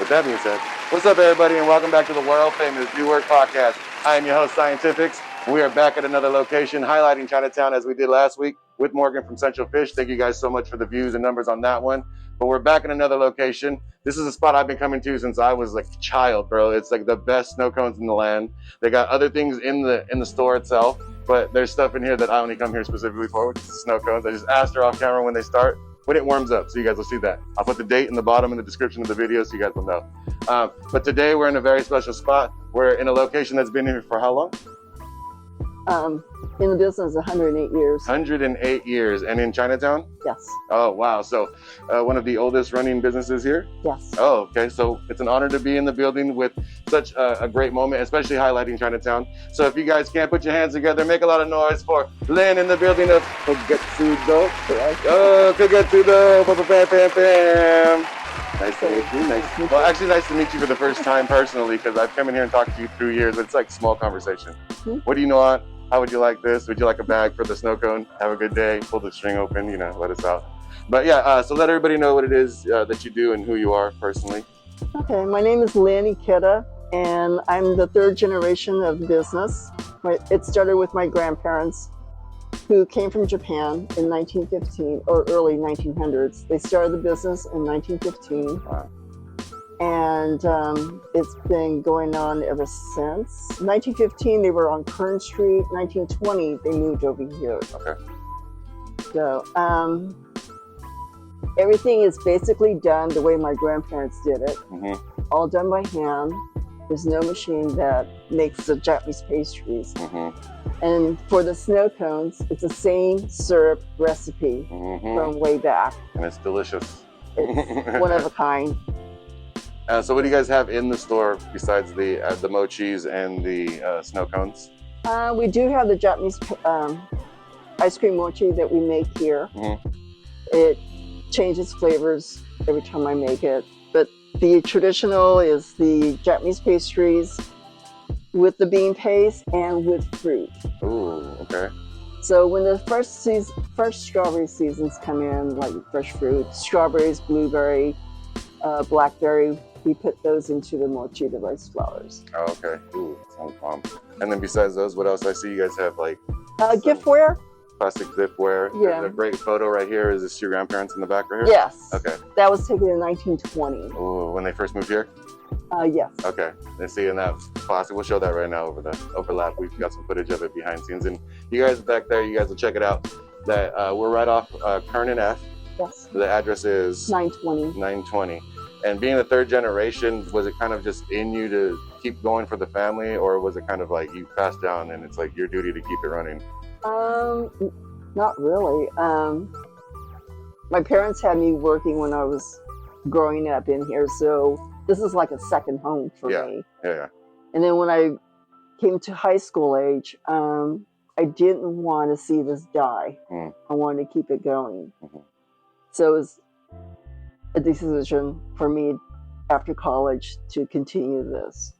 With that being said, what's up everybody and welcome back to the world famous Do Work podcast. I am your host Scientifixxx. We are back at another location highlighting Chinatown as we did last week with Morgan from Scientifixxx. Thank you guys so much for the views and numbers on that one. But we're back in another location. This is a spot I've been coming to since I was like a child, bro. It's like the best snow cones in the land. They got other things in the store itself, but there's stuff in here that I only come here specifically for, which is snow cones. I just asked her off camera when they start, when it warms up, so you guys will see that. I'll put the date in the bottom in the description of the video so you guys will know. But today we're in a very special spot. We're in a location that's been here for how long? In the business, 108 years. 108 years. And in Chinatown? Yes. Oh, wow. So one of the oldest running businesses here? Yes. Oh, okay. So it's an honor to be in the building with such a great moment, especially highlighting Chinatown. So if you guys can put your hands together, make a lot of noise for Lynn in the building of Kogetsu Do. Oh, Kogetsu Do. Bam, bam, bam. Nice to meet you. Nice. Well, actually, nice to meet you for the first time personally, because I've come in here and talked to you through years. It's like small conversation. What do you know on? How would you like this? Would you like a bag for the snow cone? Have a good day. Pull the string open, you know, let us out. But yeah, so let everybody know what it is that you do and who you are personally. Okay, my name is Lynn Ikeda, and I'm the third generation of the business. It started with my grandparents, who came from Japan in 1915, or early 1900s. They started the business in 1915. Wow. And it's been going on ever since. 1915, they were on Kern Street. 1920, they moved over here. Okay. So everything is basically done the way my grandparents did it. All done by hand. There's no machine that makes the Japanese pastries. And for the snow cones, it's the same syrup recipe from way back. And it's delicious. It's one of a kind. So what do you guys have in the store besides the mochis and the snow cones? We do have the Japanese ice cream mochi that we make here. It changes flavors every time I make it. But the traditional is the Japanese pastries with the bean paste and with fruit. Ooh, okay. So when the first strawberry seasons come in, like fresh fruit, strawberries, blueberry, blackberry, we put those into the mochi, the rice flours. Oh, okay. Ooh, sounds bomb. And then besides those, what else? I see you guys have like giftware. Plastic giftware. Yeah. There's a great photo right here. Is this your grandparents in the back right here? Yes. Okay. That was taken in 1920. Ooh, when they first moved here? Yes. Okay. Let's see in that plastic. We'll show that right now over the overlap. We've got some footage of it behind scenes. And you guys back there, you guys will check it out. That we're right off Kern and F. Yes. The address is 920. 920. And being the third generation, was it kind of just in you to keep going for the family, or was it kind of like you passed down and it's like your duty to keep it running? Not really. My parents had me working when I was growing up in here, so this is like a second home for me. Yeah. And then when I came to high school age, I didn't want to see this die. I wanted to keep it going. So it was a decision for me after college to continue this.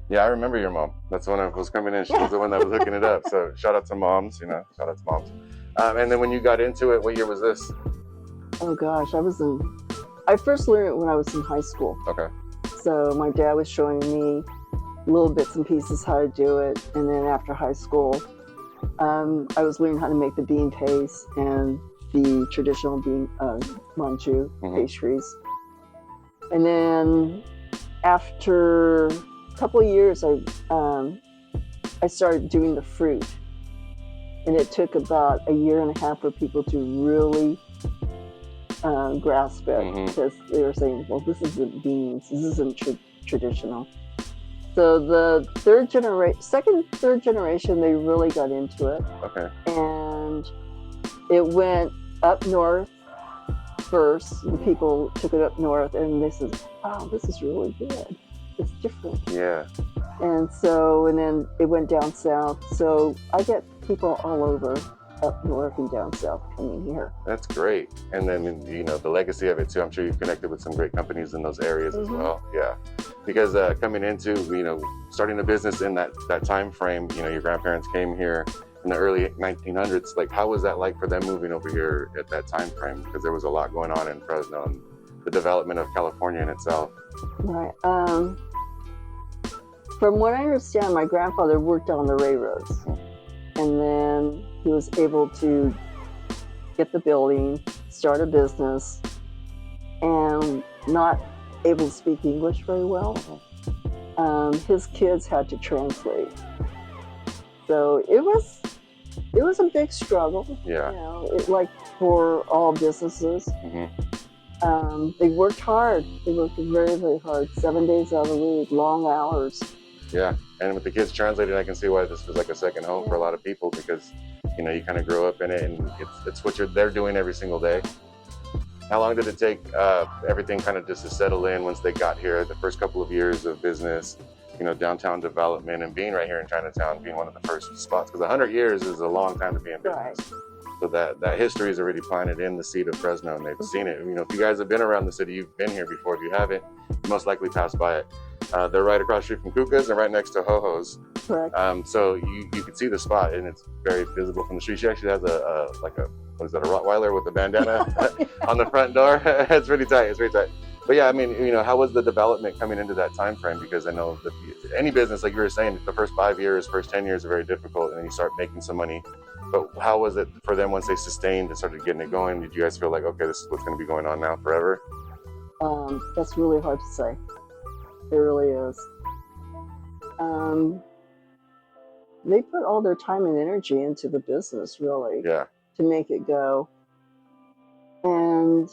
Yeah, I remember your mom. That's when I was coming in. She was the one that was hooking it up. So shout out to moms, you know, shout out to moms. And then when you got into it, what year was this? Oh gosh, I first learned it when I was in high school. Okay. So my dad was showing me little bits and pieces how to do it. And then after high school, I was learning how to make the bean paste and the traditional bean manju pastries. And then after a couple of years, I started doing the fruit. And it took about a year and a half for people to really grasp it, because they were saying, well, this isn't beans, this isn't traditional. So the third generation, they really got into it. Okay. And it went up north first. The people took it up north and they said, wow, this is really good. It's different. Yeah. And then it went down south. So I get people all over up north and down south coming here. That's great. And then, you know, the legacy of it too, I'm sure you've connected with some great companies in those areas as well. Yeah. Because coming into, you know, starting a business in that time frame, you know, your grandparents came here in the early 1900s. Like, how was that like for them moving over here at that time frame? Because there was a lot going on in Fresno and the development of California in itself? Right. From what I understand, my grandfather worked on the railroads, and then he was able to get the building, start a business, and not able to speak English very well. His kids had to translate, so it was a big struggle. Yeah. You know, like for all businesses. They worked hard. They worked very, very hard. 7 days out of the week, long hours. Yeah, and with the kids translating, I can see why this was like a second home for a lot of people, because you know, you kind of grow up in it, and it's what they're doing every single day. How long did it take everything kind of just to settle in once they got here? The first couple of years of business, you know, downtown development, and being right here in Chinatown, being one of the first spots, because 100 years is a long time to be in business. Right. So that history is already planted in the seed of Fresno, and they've seen it. You know, if you guys have been around the city, you've been here before. If you haven't, you most likely passed by it. They're right across the street from Kuka's and right next to Ho-Ho's. Correct. So you can see the spot, and it's very visible from the street. She actually has a what is that, a Rottweiler with a bandana on the front door. It's pretty tight. It's pretty tight. But yeah, I mean, you know, how was the development coming into that time frame? Because I know that any business, like you were saying, the first 5 years, first 10 years are very difficult, and then you start making some money. But how was it for them once they sustained and started getting it going? Did you guys feel like, okay, this is what's going to be going on now forever? That's really hard to say. It really is. They put all their time and energy into the business, really, Yeah. to make it go. And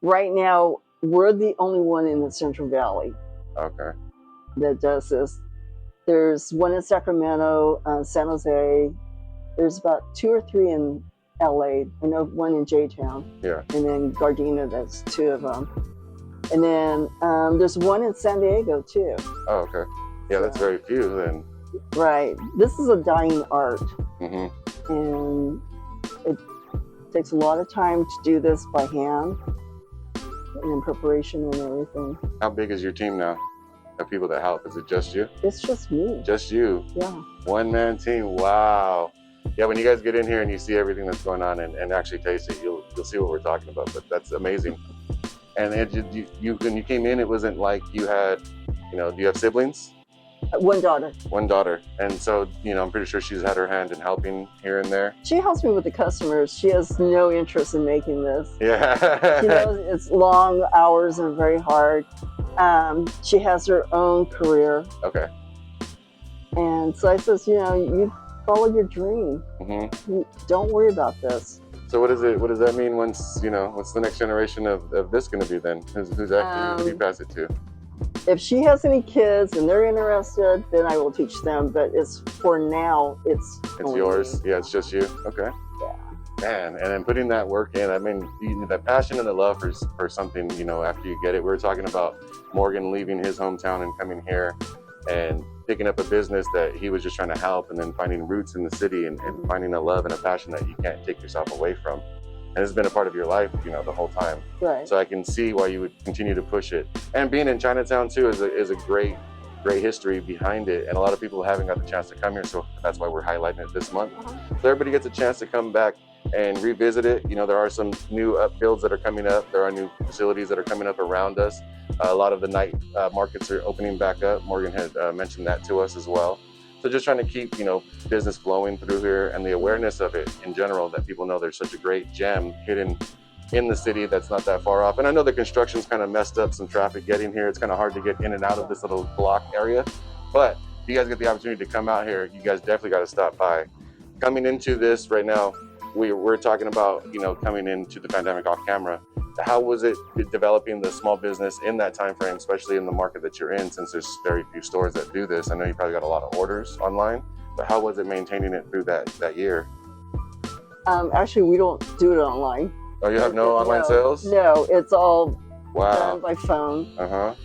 right now, we're the only one in the Central Valley Okay. that does this. There's one in Sacramento, San Jose. There's about 2 or 3 in LA. I know one in J-Town. Yeah. And then Gardena, that's 2 of them. And then there's one in San Diego too. Oh, okay. Yeah, that's very few then. Right. This is a dying art. Mm-hmm. And it takes a lot of time to do this by hand and in preparation and everything. How big is your team now of people that help? Is it just you? It's just me. Just you? Yeah. One-man team. Wow. Yeah, when you guys get in here and you see everything that's going on and actually taste it, you'll see what we're talking about. But that's amazing. And when you came in, it wasn't like you had, you know, do you have siblings? One daughter. One daughter. And so, you know, I'm pretty sure she's had her hand in helping here and there. She helps me with the customers. She has no interest in making this. Yeah. She knows it's long hours and very hard. She has her own career. Okay. And so I says, you know, you follow your dream. Mm-hmm. You don't worry about this. So what does that mean once, you know, what's the next generation of this going to be then? Who's actually, who do you pass it to? If she has any kids and they're interested, then I will teach them. But it's for now, it's yours. Me. Yeah, it's just you. Okay. Yeah. Man, and then putting that work in, I mean, that passion and the love for something, you know, after you get it. We were talking about Morgan leaving his hometown and coming here and picking up a business that he was just trying to help, and then finding roots in the city and finding a love and a passion that you can't take yourself away from. And it's been a part of your life, you know, the whole time. Right. So I can see why you would continue to push it. And being in Chinatown too is a great history behind it. And a lot of people haven't got the chance to come here, so that's why we're highlighting it this month. So everybody gets a chance to come back and revisit it. You know, there are some new builds that are coming up. There are new facilities that are coming up around us. A lot of the night markets are opening back up. Morgan had mentioned that to us as well. So just trying to keep, you know, business flowing through here, and the awareness of it in general, that people know there's such a great gem hidden in the city that's not that far off. And I know the construction's kind of messed up some traffic getting here. It's kind of hard to get in and out of this little block area. But if you guys get the opportunity to come out here, you guys definitely got to stop by. Coming into this right now, we're talking about, you know, coming into the pandemic off camera. How was it developing the small business in that time frame, especially in the market that you're in, since there's very few stores that do this? I know you probably got a lot of orders online, but how was it maintaining it through that year? Actually, we don't do it online. Oh, you have no online sales? No, it's all Wow. done by phone. Uh-huh.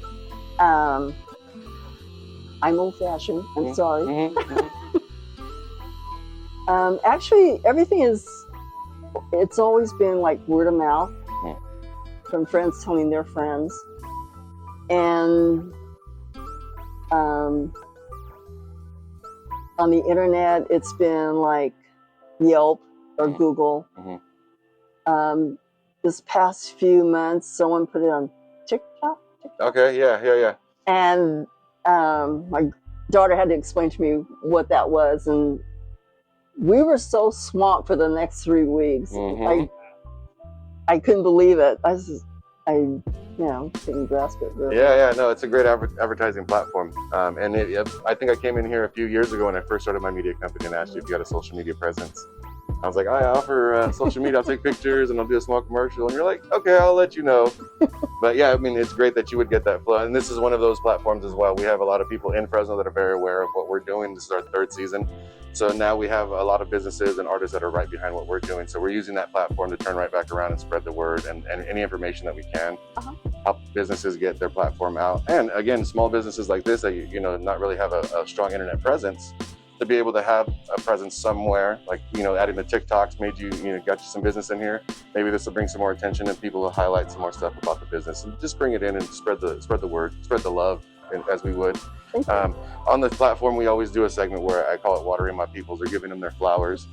I'm old-fashioned. I'm sorry. Mm-hmm. Actually, everything it's always been like word of mouth from friends telling their friends. And on the internet, it's been like Yelp or Google. this past few months, someone put it on TikTok. Okay, yeah. And my daughter had to explain to me what that was, and we were so swamped for the next 3 weeks. I couldn't believe it. I couldn't grasp it. Really. Yeah, no, it's a great advertising platform. And I think I came in here a few years ago when I first started my media company and asked you if you had a social media presence. I was like, I offer social media, I'll take pictures and I'll do a small commercial. And you're like, okay, I'll let you know. But yeah, I mean, it's great that you would get that flow. And this is one of those platforms as well. We have a lot of people in Fresno that are very aware of what we're doing. This is our 3rd season. So now we have a lot of businesses and artists that are right behind what we're doing. So we're using that platform to turn right back around and spread the word and any information that we can, help businesses get their platform out. And again, small businesses like this that, not really have a strong internet presence, to be able to have a presence somewhere, like, adding the TikToks made got you some business in here. Maybe this will bring some more attention and people will highlight some more stuff about the business and just bring it in and spread the word, spread the love as we would. On the platform, we always do a segment where I call it watering my peoples, or giving them their flowers,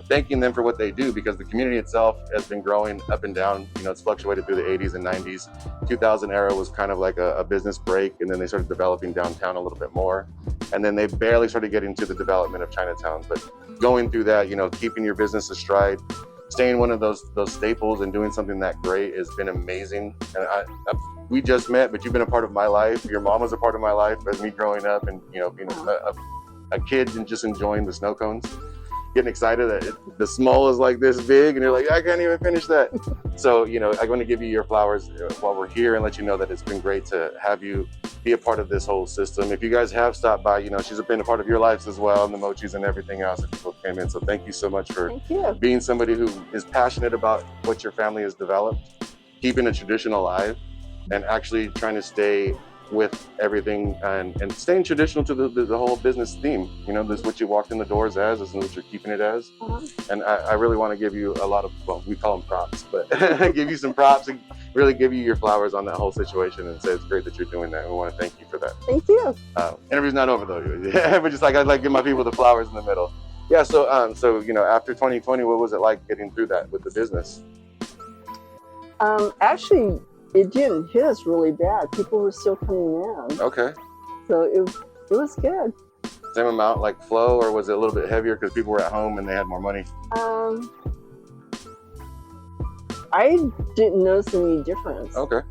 thanking them for what they do, because the community itself has been growing up and down. It's fluctuated through the 80s and 90s. 2000 era was kind of like a business break, and then they started developing downtown a little bit more. And then they barely started getting to the development of Chinatown. But going through that, keeping your business astride, staying one of those staples and doing something that great has been amazing. And we just met, but you've been a part of my life. Your mom was a part of my life as me growing up and, being a kid and just enjoying the snow cones, getting excited that the small is like this big and you're like, I can't even finish that. So, I want to give you your flowers while we're here and let you know that it's been great to have you be a part of this whole system. If you guys have stopped by, she's been a part of your lives as well, and the mochis and everything else that people came in. So thank you so much for being somebody who is passionate about what your family has developed, keeping a tradition alive, and actually trying to stay with everything and staying traditional to the whole business theme. This is what you walked in the doors as, this is what you're keeping it as. And I really want to give you a lot of, well, we call them props, but give you some props and really give you your flowers on that whole situation and say it's great that you're doing that. And we want to thank you for that. Thank you. Interview's not over though. But just like, I'd like to give my people the flowers in the middle. Yeah, so after 2020, what was it like getting through that with the business? Actually, it didn't hit us really bad. People were still coming in. Okay. So it was good. Same amount, like flow, or was it a little bit heavier because people were at home and they had more money? I didn't notice any difference. Okay.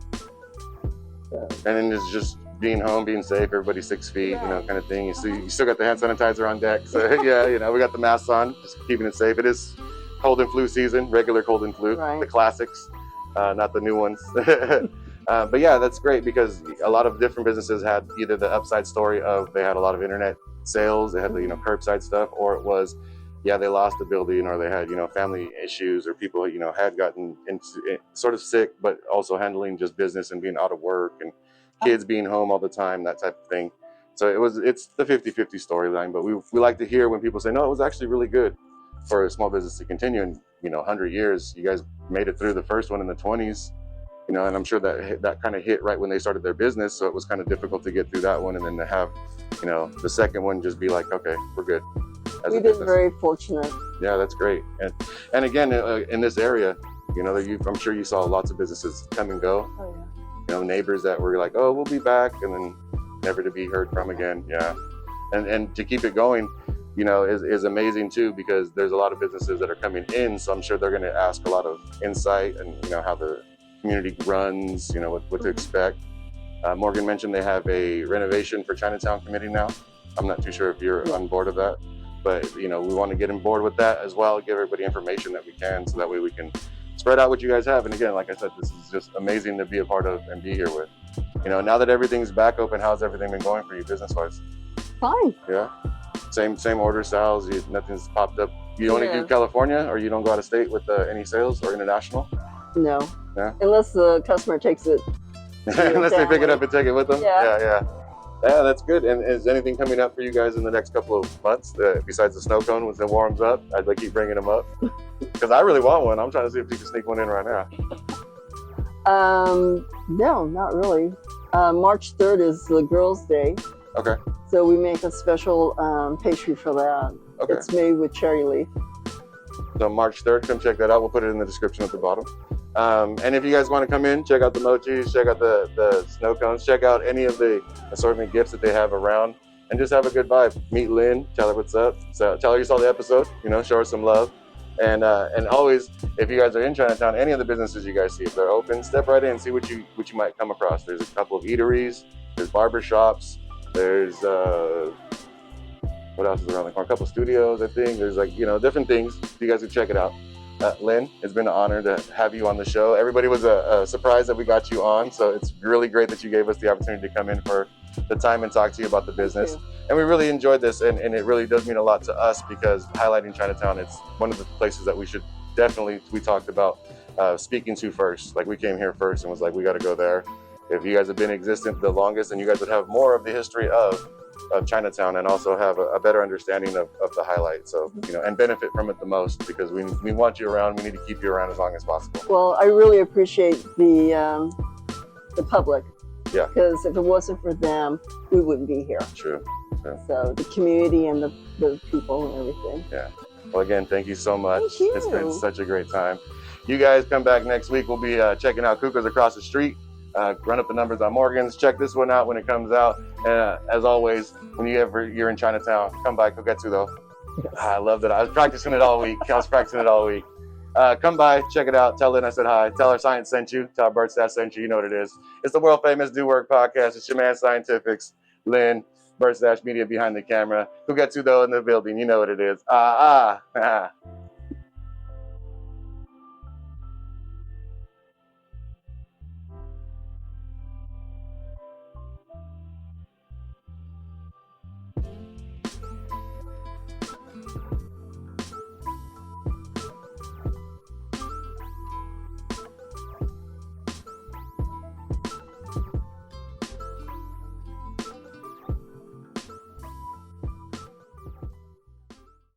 So. And then it's just being home, being safe, everybody's 6 feet, kind of thing. You still got the hand sanitizer on deck. So yeah, we got the masks on, just keeping it safe. It is cold and flu season, regular cold and flu, the classics. Not the new ones. But yeah, that's great because a lot of different businesses had either the upside story of they had a lot of internet sales, they had the curbside stuff, or it was they lost the building, or they had family issues, or people had gotten into sort of sick, but also handling just business and being out of work and kids being home all the time, that type of thing. So it's the 50-50 storyline, but we like to hear when people say, no, it was actually really good for a small business to continue. And 100 years, you guys made it through the first one in the 20s, and I'm sure that kind of hit right when they started their business. So it was kind of difficult to get through that one, and then to have, the second one just be like, okay, we're good. We've been very fortunate. Yeah, that's great. And again, in this area, I'm sure you saw lots of businesses come and go. Oh yeah. Neighbors that were like, oh, we'll be back, and then never to be heard from again. Yeah, and to keep it going, is amazing too, because there's a lot of businesses that are coming in, so I'm sure they're going to ask a lot of insight and how the community runs, what to expect. Morgan mentioned they have a renovation for Chinatown committee now. I'm not too sure if you're on board of that, but we want to get on board with that as well, give everybody information that we can, so that way we can spread out what you guys have. And again, like I said, this is just amazing to be a part of and be here with. Now that everything's back open, how's everything been going for you business-wise? Fine. Yeah. Same order styles. Nothing's popped up. You only do California, or you don't go out of state with any sales or international? No. Yeah. Unless the customer takes it. Unless they pick it up and take it with them. Yeah. Yeah, that's good. And is anything coming up for you guys in the next couple of months besides the snow cone? Once it warms up, I'd like keep bringing them up because I really want one. I'm trying to see if you can sneak one in right now. No, not really. March 3rd is the Girls' Day. Okay. So we make a special pastry for that. Okay. It's made with cherry leaf. So March 3rd, come check that out. We'll put it in the description at the bottom. And if you guys want to come in, check out the mochis, check out the snow cones, check out any of the assortment gifts that they have around, and just have a good vibe. Meet Lynn, tell her what's up. So tell her you saw the episode, show her some love. And always, if you guys are in Chinatown, any of the businesses you guys see, if they're open, step right in and see what you might come across. There's a couple of eateries, there's barber shops, there's what else is around the corner? A couple of studios, I think. There's different things. You guys can check it out. Lynn, it's been an honor to have you on the show. Everybody was a surprise that we got you on, so it's really great that you gave us the opportunity to come in for the time and talk to you about the business. And we really enjoyed this, and it really does mean a lot to us because highlighting Chinatown, it's one of the places that we should definitely, we talked about speaking to first. Like we came here first and was like, we got to go there. If you guys have been existent the longest, and you guys would have more of the history of Chinatown and also have a better understanding of the highlight. So, and benefit from it the most because we want you around. We need to keep you around as long as possible. Well, I really appreciate the public. Yeah. Because if it wasn't for them, we wouldn't be here. True. So the community and the people and everything. Yeah. Well, again, thank you so much. Thank you. It's been such a great time. You guys come back next week. We'll be checking out Kuka's across the street. Run up the numbers on Morgan's. Check this one out when it comes out. And as always, when you're in Chinatown, come by Kogetsu Do. Yes. I love that. I was practicing it all week. Come by, check it out. Tell Lynn I said hi. Tell her Science sent you. Tell her Birdstash sent you. You know what it is. It's the world famous Do Work podcast. It's your man Scientifixxx, Lynn, Birdstash Media behind the camera. Kogetsu Do in the building. You know what it is.